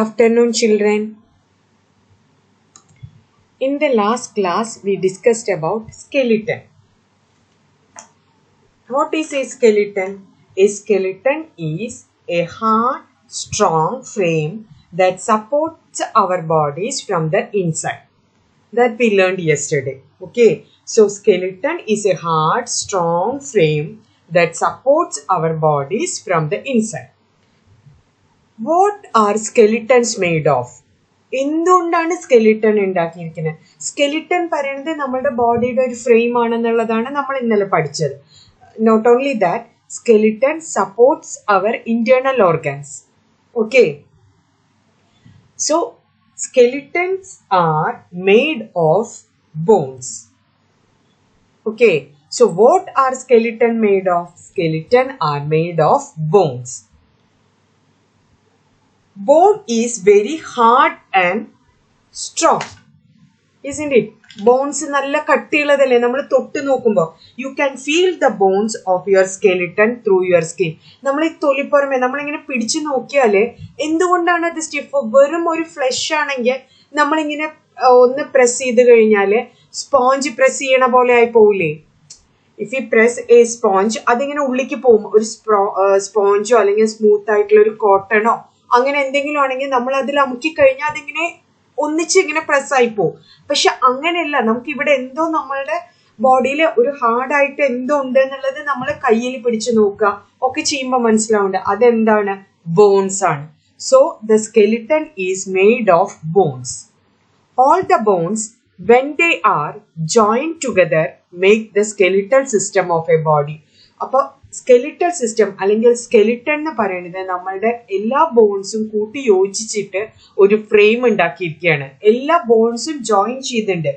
afternoon, children. In the last class, we discussed about skeleton. What is a skeleton? A skeleton is a hard, strong frame that supports our bodies from the inside. That we learned yesterday. Okay. So, skeleton is a hard, strong frame that supports our bodies from the inside. What are skeletons made of? എന്തുകൊണ്ടാണ് skeleton ഉണ്ടാക്കിയിരിക്കുന്നത്? Skeleton പറയുന്നത് നമ്മുടെ ബോഡിയുടെ ഒരു frame ആണെന്നുള്ളതാണ് നമ്മൾ ഇന്നലെ പഠിച്ചത്. Not only that, skeleton supports our internal organs. Okay, so skeletons are made of bones. Okay, so what are skeleton made of? Skeleton are made of bones. Bone is very hard and strong, isn't it? Bones നല്ല കട്ടിയുള്ളതല്ലേ? നമ്മൾ തൊട്ട് നോക്കുമ്പോൾ you can feel the bones of your skeleton through your skin. നമ്മൾ ഈ തൊലിപ്പുറമേ നമ്മളിങ്ങനെ പിടിച്ചു നോക്കിയാല് എന്തുകൊണ്ടാണ് അത് സ്റ്റിഫ്? വെറും ഒരു ഫ്ലഷ് ആണെങ്കിൽ നമ്മളിങ്ങനെ ഒന്ന് പ്രസ് ചെയ്ത് കഴിഞ്ഞാല് സ്പോഞ്ച് പ്രസ് ചെയ്യണ പോലെ ആയി പോവില്ലേ? If you press A sponge, അതിങ്ങനെ ഉള്ളിലേക്ക് പോകും. ഒരു സ്പോഞ്ചോ അല്ലെങ്കിൽ സ്മൂത്ത് ആയിട്ടുള്ള ഒരു കോട്ടണോ അങ്ങനെ എന്തെങ്കിലും ആണെങ്കിൽ നമ്മൾ അതിൽ അമുക്കി കഴിഞ്ഞാൽ അതിങ്ങനെ ഒന്നിച്ച് ഇങ്ങനെ പ്രസ് ആയി പോകും. പക്ഷെ അങ്ങനെയല്ല, നമുക്ക് ഇവിടെ എന്തോ നമ്മളുടെ ബോഡിയിൽ ഒരു ഹാർഡായിട്ട് എന്തോ ഉണ്ട് എന്നുള്ളത് നമ്മൾ കയ്യിൽ പിടിച്ചു നോക്കുക ഒക്കെ ചെയ്യുമ്പോൾ മനസ്സിലാവുന്നുണ്ട് അതെന്താണ്? ബോൺസ് ആണ്. So the skeleton is made of bones. All the bones when they are joined together make the skeletal system of a body. അപ്പോൾ സ്കെലിറ്റൽ സിസ്റ്റം അല്ലെങ്കിൽ സ്കെലിട്ടൺ എന്ന് പറയുന്നത് നമ്മളുടെ എല്ലാ ബോൺസും കൂട്ടി യോജിച്ചിട്ട് ഒരു ഫ്രെയിം ഉണ്ടാക്കിയിരിക്കുകയാണ്. എല്ലാ ബോൺസും ജോയിൻ ചെയ്തിട്ടുണ്ട്.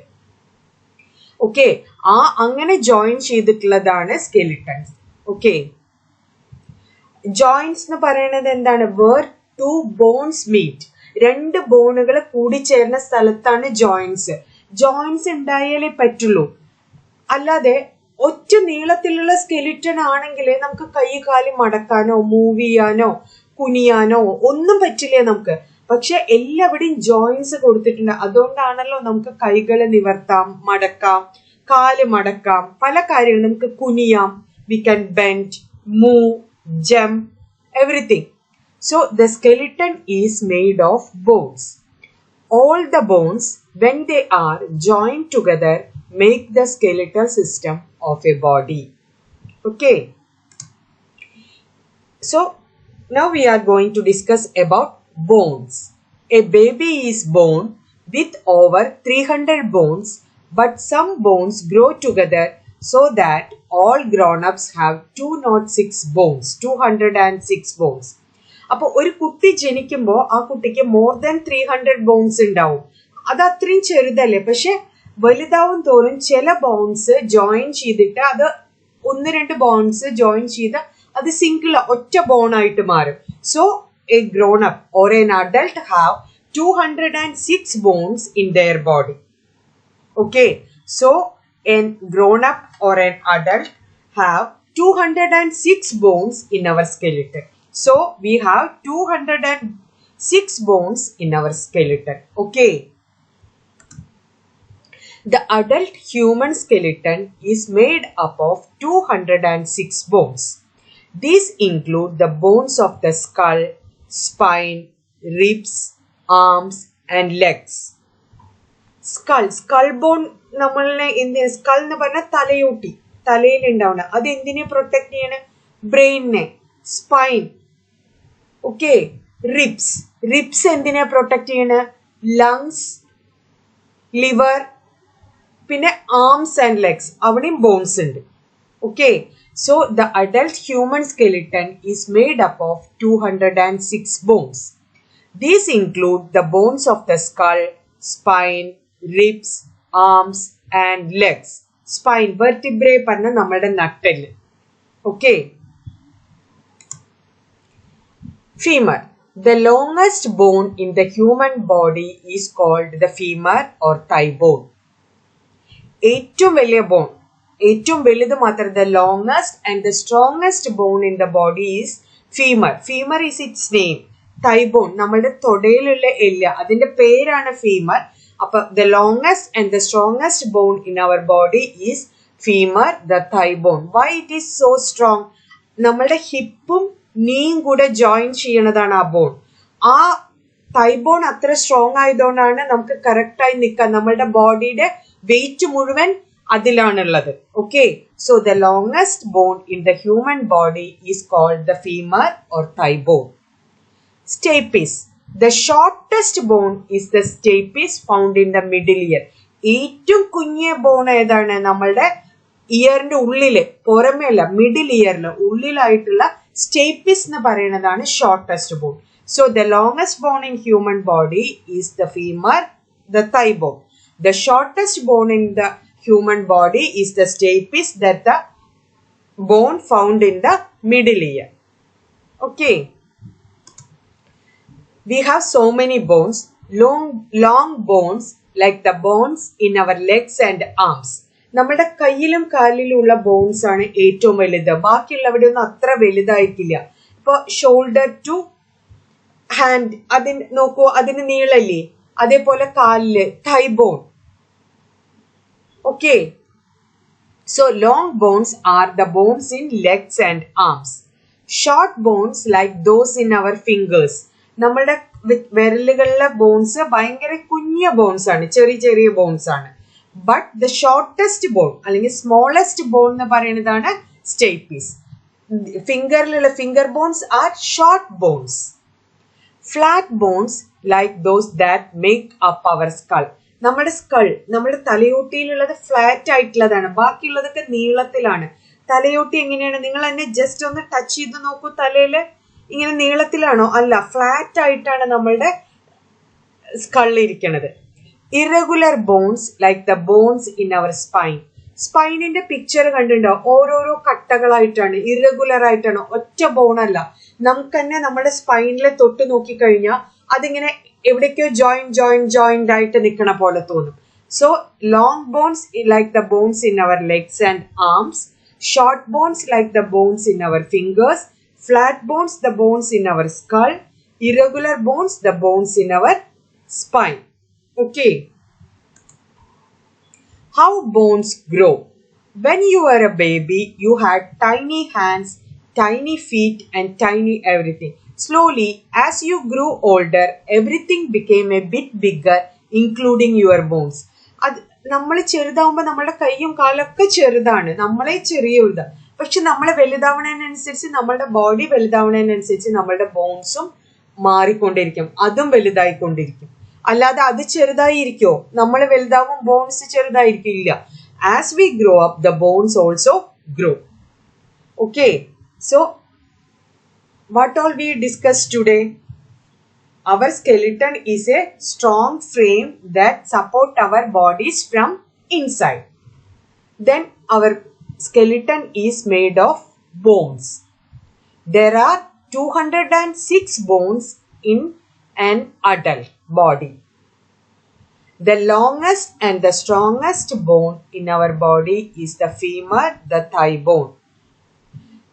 ഓക്കെ, അങ്ങനെ ജോയിൻ ചെയ്തിട്ടുള്ളതാണ് സ്കെലിട്ടൺസ്. ഓക്കെ, ജോയിൻസ് എന്ന് പറയുന്നത് എന്താണ്? വേർ ടു ബോൺസ് മീറ്റ്, രണ്ട് ബോണുകൾ കൂടിച്ചേർന്ന സ്ഥലത്താണ് ജോയിൻസ്. ജോയിൻസ് ഉണ്ടായാലേ പറ്റുള്ളൂ. അല്ലാതെ ഒറ്റ നീളത്തിലുള്ള സ്കെലിറ്റൺ ആണെങ്കിൽ നമുക്ക് കൈ കാല് മടക്കാനോ മൂവ് ചെയ്യാനോ കുനിയാനോ ഒന്നും പറ്റില്ല നമുക്ക്. പക്ഷെ എല്ലാവിടെയും ജോയിൻസ് കൊടുത്തിട്ടുണ്ട്. അതുകൊണ്ടാണല്ലോ നമുക്ക് കൈകള് നിവർത്താം, മടക്കാം, കാല് മടക്കാം, പല കാര്യങ്ങളും നമുക്ക് കുനിയാം. We can bend, move, jump, everything. So the skeleton is made of bones. All the bones, when they are joined together, make the skeletal system of a body. Okay. So, now we are going to discuss about bones. A baby is born with over 300 bones, but some bones grow together so that all grown-ups have 206 bones, 206 bones. അപ്പോൾ ഒരു കുട്ടി ജനിക്കുമ്പോൾ ആ കുട്ടിക്ക് more than 300 bones ഉണ്ടാവും. അത് അത്രയും ചെറുതല്ലേ? പക്ഷെ വലുതാവും തോറും ചില ബോൺസ് ജോയിൻ ചെയ്തിട്ട് അത് 1-2 ബോൺസ് ജോയിൻ ചെയ്ത് അത് സിംഗിൾ ഒറ്റ ബോൺ ആയിട്ട് മാറും. So a grown up or an adult have 206 bones in their body. Okay, so an grown up or an adult have 206 bones in our skeleton. So, we have 206 bones in our skeleton. Okay. The adult human skeleton is made up of 206 bones. These include the bones of the skull, spine, ribs, arms and legs. Skull bone നമ്മളെ skull എന്ന് പറഞ്ഞാൽ തലയോട്ടി, തലയിൽ ഉണ്ടാവണം. അത് എന്തിനെ protect ചെയ്യണം? ബ്രെയിനിനെ. Spine, okay. റിബ്സ് എന്തിനെ പ്രൊട്ടക്ട് ചെയ്യണ? ലങ്സ്, ലിവർ, പിന്നെ ആംസ് ആൻഡ് ലെഗ്സ്, അവിടെയും ബോൺസ് ഉണ്ട്. Okay, so the adult human skeleton is made up of 206 bones. These include the bones of the skull, spine, ribs, arms and legs. Spine, vertebrae പറഞ്ഞ നമ്മുടെ നട്ടെല്ല്. Okay. Femur. The longest bone in the human body is called the femur or thigh bone. ഏറ്റവും വലിയ bone, ഏറ്റവും വലുത് മാത്രം, the longest and the strongest bone in the body is femur. Femur is its name. thigh bone, നമ്മളുടെ തൊടയിലുള്ള എല്ല്, അതിന്റെ പേരാണ് femur. അപ്പൊ the longest and the strongest bone in our body is femur, the thigh bone. Why it is so strong? നമ്മളുടെ ഹിപ്പും നീയും കൂടെ join ചെയ്യണതാണ് ആ bone. ആ തൈ ബോൺ അത്ര സ്ട്രോങ് ആയതുകൊണ്ടാണ് നമുക്ക് കറക്റ്റ് ആയി നിൽക്കാൻ, നമ്മളുടെ ബോഡിയുടെ വെയിറ്റ് മുഴുവൻ അതിലാണുള്ളത്. Okay, so the longest bone in the human body is called the femur or thigh bone. Stapes, the shortest bone is the stapes found in the middle ear. ഏറ്റവും കുഞ്ഞിയ ബോൺ ഏതാണ്? നമ്മളുടെ ഇയറിന്റെ ഉള്ളില്, പുറമേ അല്ല, മിഡിൽ ഇയറില് ഉള്ളിലായിട്ടുള്ള സ്റ്റേപ്പിസ് എന്ന് പറയുന്നതാണ് shortest bone. So the longest bone in human body is the femur, the thigh bone. The shortest bone in the human body is the stapes, that the bone found in the middle ear. Okay. We have so many bones, long bones like the bones in our legs and arms. നമ്മുടെ കയ്യിലും കാലിലും ഉള്ള bones ആണ് ഏറ്റവും വലുത്. ബാക്കിയുള്ളവിടെ ഒന്നും അത്ര വലുതായിരിക്കില്ല. ഇപ്പൊ ഷോൾഡർ ടു ഹാൻഡ്, അതിന് നോക്കൂ, അതിന് നീളല്ലേ. അതേപോലെ കാലില് thigh bone. Okay, so long bones are the bones in legs and arms. Short bones like those in our fingers. നമ്മളുടെ വിരലുകളിലെ ബോൺസ് ഭയങ്കര കുഞ്ഞ ബോൺസ് ആണ്, ചെറിയ ചെറിയ ബോൺസ് ആണ്. ബട്ട് ദ ഷോർട്ടസ്റ്റ് ബോൺ അല്ലെങ്കിൽ സ്മോളസ്റ്റ് ബോൺ എന്ന് പറയുന്നതാണ് സ്റ്റേപ്പീസ്. ഫിംഗറിലുള്ള finger bones are short bones. Flat bones like those that make up our skull. നമ്മുടെ സ്കൾ, നമ്മുടെ തലയോട്ടിയിലുള്ളത് ഫ്ലാറ്റ് ആയിട്ടുള്ളതാണ്, ബാക്കിയുള്ളതൊക്കെ നീളത്തിലാണ്. തലയോട്ടി എങ്ങനെയാണ്? നിങ്ങൾ തന്നെ ജസ്റ്റ് ഒന്ന് ടച്ച് ചെയ്ത് നോക്കൂ. തലയില് ഇങ്ങനെ നീളത്തിലാണോ? അല്ല, ഫ്ലാറ്റ് ആയിട്ടാണ് നമ്മളുടെ സ്കൾ ഇരിക്കണത്. Irregular bones like the bones in our spine. സ്പൈനിന്റെ പിക്ചർ കണ്ടിട്ടുണ്ടോ? ഓരോരോ കട്ടകളായിട്ടാണ്, ഇറഗുലർ ആയിട്ടാണ്, ഒറ്റ ബോൺ അല്ല. നമുക്ക് തന്നെ നമ്മുടെ സ്പൈനിലെ തൊട്ട് നോക്കിക്കഴിഞ്ഞാൽ അതിങ്ങനെ എവിടേക്കോ ജോയിന്റ് ആയിട്ട് നിൽക്കണ പോലെ തോന്നും. So long bones like the bones in our legs and arms, short bones like the bones in our fingers, flat bones the bones in our skull, irregular bones the bones in our spine. Okay. How bones grow? When you were a baby, you had tiny hands, tiny feet and tiny everything. Slowly, as you grew older, everything became a bit bigger, including your bones. അത് നമ്മൾ ചെറുതാവുമ്പോൾ നമ്മളുടെ കൈയും കാലൊക്കെ ചെറുതാണ്, നമ്മളെ ചെറിയ ഇതാ. പക്ഷെ നമ്മൾ വലുതാവണതിനനുസരിച്ച്, നമ്മളുടെ ബോഡി വലുതാവണതിനനുസരിച്ച് നമ്മളുടെ ബോൺസും മാറിക്കൊണ്ടിരിക്കും, അതും വലുതായിക്കൊണ്ടിരിക്കും. അല്ലാതെ അത് ചെറുതായിരിക്കോ? നമ്മൾ വലുതാവും ബോൺസ് ചെറുതായിരിക്കില്ല. As we grow up the bones also grow. Okay, so what all we discuss today? Our skeleton is a strong frame that support our bodies from inside. Then our skeleton is made of bones. There are 206 bones in an adult body. The longest and the strongest bone in our body is the femur, the thigh bone.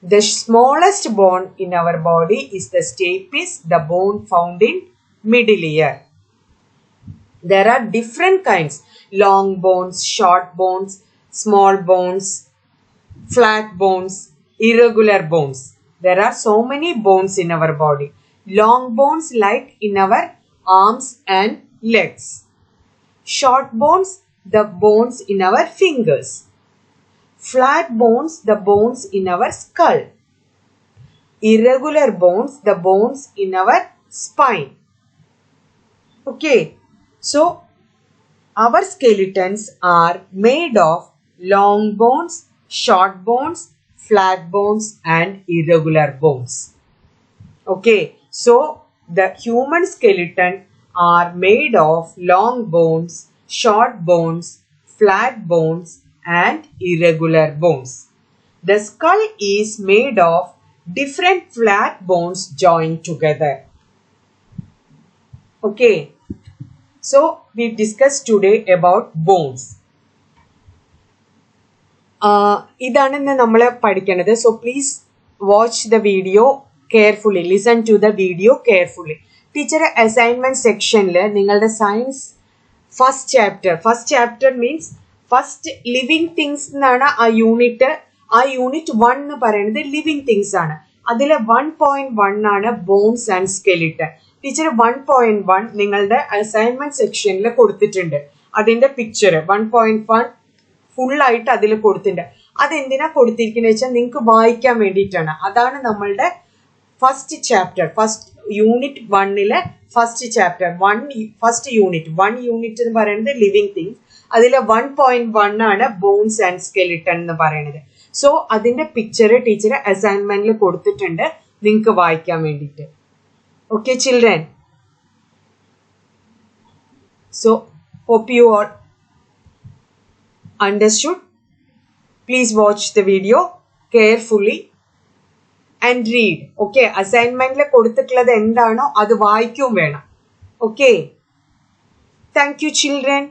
The smallest bone in our body is the stapes, the bone found in middle ear. There are different kinds: long bones, short bones, small bones, flat bones, irregular bones. There are so many bones in our body. Long bones like in our arms and legs. Short bones, the bones in our fingers. Flat bones, the bones in our skull. Irregular bones, the bones in our spine. Okay, so our skeletons are made of long bones, short bones, flat bones and irregular bones. Okay, so the human skeleton are made of long bones, short bones, flat bones and irregular bones. The skull is made of different flat bones joined together. Okay, so we discussed today about bones. ഇതാണ് ഇന്ന് നമ്മൾ പഠിക്കുന്നത്. So please watch the video carefully. Listen to the video carefully. Teacher assignment section le ningalde science first chapter means first living things nana a unit 1 nu parayunnathu living things aanu. Adile 1.1 aanu bones and skeleton. Teacher 1.1 ningalde assignment section le kodutittunde. Adinte picture 1.1 full ആയിട്ട് അതിൽ കൊടുത്തിട്ടുണ്ട്. അതെന്തിനാ കൊടുത്തിരിക്കുന്നത് വെച്ചാൽ നിങ്ങൾക്ക് വായിക്കാൻ വേണ്ടിയിട്ടാണ്. അതാണ് നമ്മളുടെ first chapter, first unit 1 first chapter, first unit 1 unit എന്ന് പറയുന്നത് ലിവിങ് തിങ്സ്. അതിലെ 1.1 ആണ് ബോൺസ് ആൻഡ് സ്കെലിട്ടൺ എന്ന് പറയുന്നത്. സോ അതിന്റെ പിക്ചർ ടീച്ചർ അസൈൻമെന്റിൽ കൊടുത്തിട്ടുണ്ട് നിങ്ങൾക്ക് വായിക്കാൻ വേണ്ടിയിട്ട്. Okay children, so hope you all understood. Please watch the video carefully and read. Okay, assignment le kodutittulladu endano adu vaayikkum venam. Okay, thank you children.